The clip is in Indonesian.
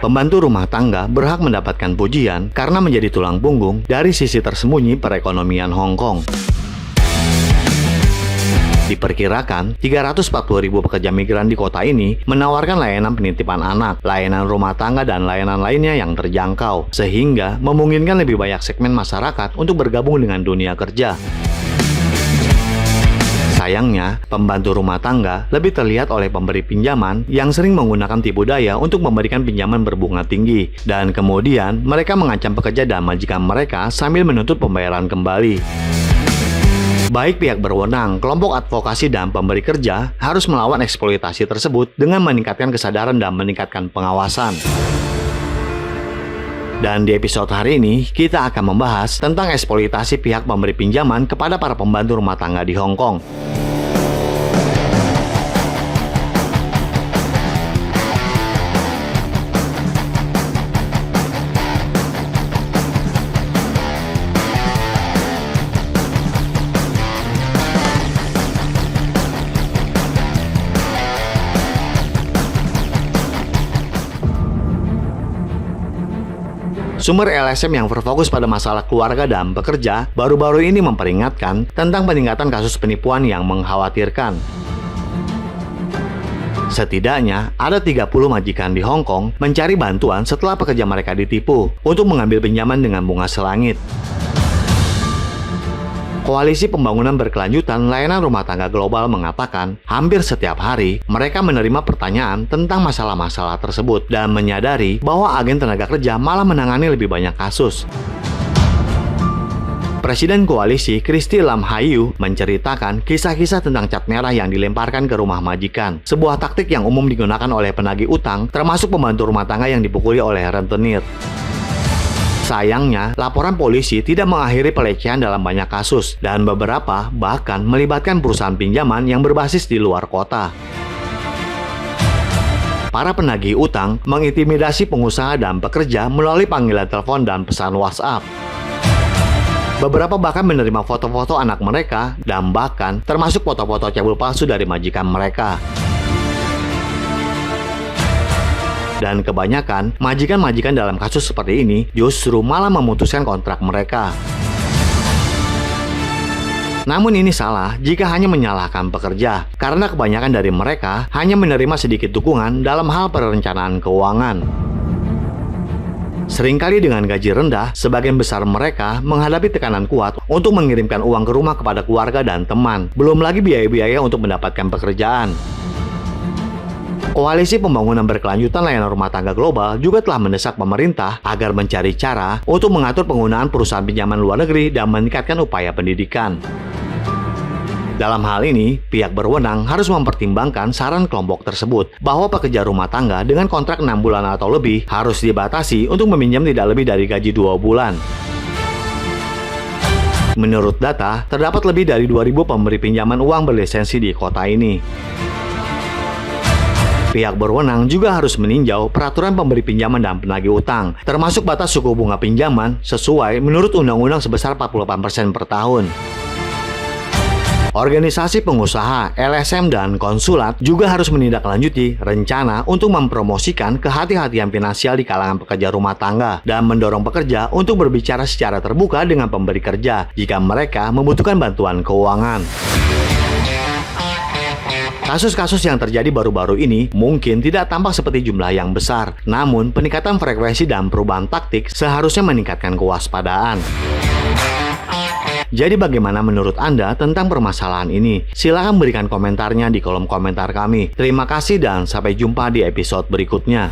Pembantu rumah tangga berhak mendapatkan pujian karena menjadi tulang punggung dari sisi tersembunyi perekonomian Hong Kong. Diperkirakan, 340.000 pekerja migran di kota ini menawarkan layanan penitipan anak, layanan rumah tangga, dan layanan lainnya yang terjangkau, sehingga memungkinkan lebih banyak segmen masyarakat untuk bergabung dengan dunia kerja. Sayangnya, pembantu rumah tangga lebih terlihat oleh pemberi pinjaman yang sering menggunakan tipu daya untuk memberikan pinjaman berbunga tinggi, dan kemudian mereka mengancam pekerja dan majikan mereka sambil menuntut pembayaran kembali. Baik pihak berwenang, kelompok advokasi, dan pemberi kerja harus melawan eksploitasi tersebut dengan meningkatkan kesadaran dan meningkatkan pengawasan. Dan di episode hari ini, kita akan membahas tentang eksploitasi pihak pemberi pinjaman kepada para pembantu rumah tangga di Hong Kong. Sumber LSM yang berfokus pada masalah keluarga dan pekerja baru-baru ini memperingatkan tentang peningkatan kasus penipuan yang mengkhawatirkan. Setidaknya, ada 30 majikan di Hong Kong mencari bantuan setelah pekerja mereka ditipu untuk mengambil pinjaman dengan bunga selangit. Koalisi Pembangunan Berkelanjutan Layanan Rumah Tangga Global mengatakan hampir setiap hari mereka menerima pertanyaan tentang masalah-masalah tersebut dan menyadari bahwa agen tenaga kerja malah menangani lebih banyak kasus. Presiden koalisi Kristi Lam Hayu menceritakan kisah-kisah tentang cat merah yang dilemparkan ke rumah majikan, sebuah taktik yang umum digunakan oleh penagih utang termasuk pembantu rumah tangga yang dipukuli oleh rentenir. Sayangnya, laporan polisi tidak mengakhiri pelecehan dalam banyak kasus, dan beberapa bahkan melibatkan perusahaan pinjaman yang berbasis di luar kota. Para penagih utang mengintimidasi pengusaha dan pekerja melalui panggilan telepon dan pesan WhatsApp. Beberapa bahkan menerima foto-foto anak mereka, dan bahkan termasuk foto-foto cabul palsu dari majikan mereka. Dan kebanyakan majikan-majikan dalam kasus seperti ini justru malah memutuskan kontrak mereka. Namun ini salah jika hanya menyalahkan pekerja, karena kebanyakan dari mereka hanya menerima sedikit dukungan dalam hal perencanaan keuangan. Seringkali dengan gaji rendah, sebagian besar mereka menghadapi tekanan kuat untuk mengirimkan uang ke rumah kepada keluarga dan teman, belum lagi biaya-biaya untuk mendapatkan pekerjaan. Koalisi Pembangunan Berkelanjutan Layanan Rumah Tangga Global juga telah mendesak pemerintah agar mencari cara untuk mengatur penggunaan perusahaan pinjaman luar negeri dan meningkatkan upaya pendidikan. Dalam hal ini, pihak berwenang harus mempertimbangkan saran kelompok tersebut bahwa pekerja rumah tangga dengan kontrak 6 bulan atau lebih harus dibatasi untuk meminjam tidak lebih dari gaji 2 bulan. Menurut data, terdapat lebih dari 2.000 pemberi pinjaman uang berlisensi di kota ini. Pihak berwenang juga harus meninjau peraturan pemberi pinjaman dan penagih utang, termasuk batas suku bunga pinjaman sesuai menurut undang-undang sebesar 48% per tahun. Organisasi pengusaha, LSM, dan konsulat juga harus menindaklanjuti rencana untuk mempromosikan kehati-hatian finansial di kalangan pekerja rumah tangga dan mendorong pekerja untuk berbicara secara terbuka dengan pemberi kerja jika mereka membutuhkan bantuan keuangan. Kasus-kasus yang terjadi baru-baru ini mungkin tidak tampak seperti jumlah yang besar, namun peningkatan frekuensi dan perubahan taktik seharusnya meningkatkan kewaspadaan. Jadi bagaimana menurut Anda tentang permasalahan ini? Silahkan berikan komentarnya di kolom komentar kami. Terima kasih dan sampai jumpa di episode berikutnya.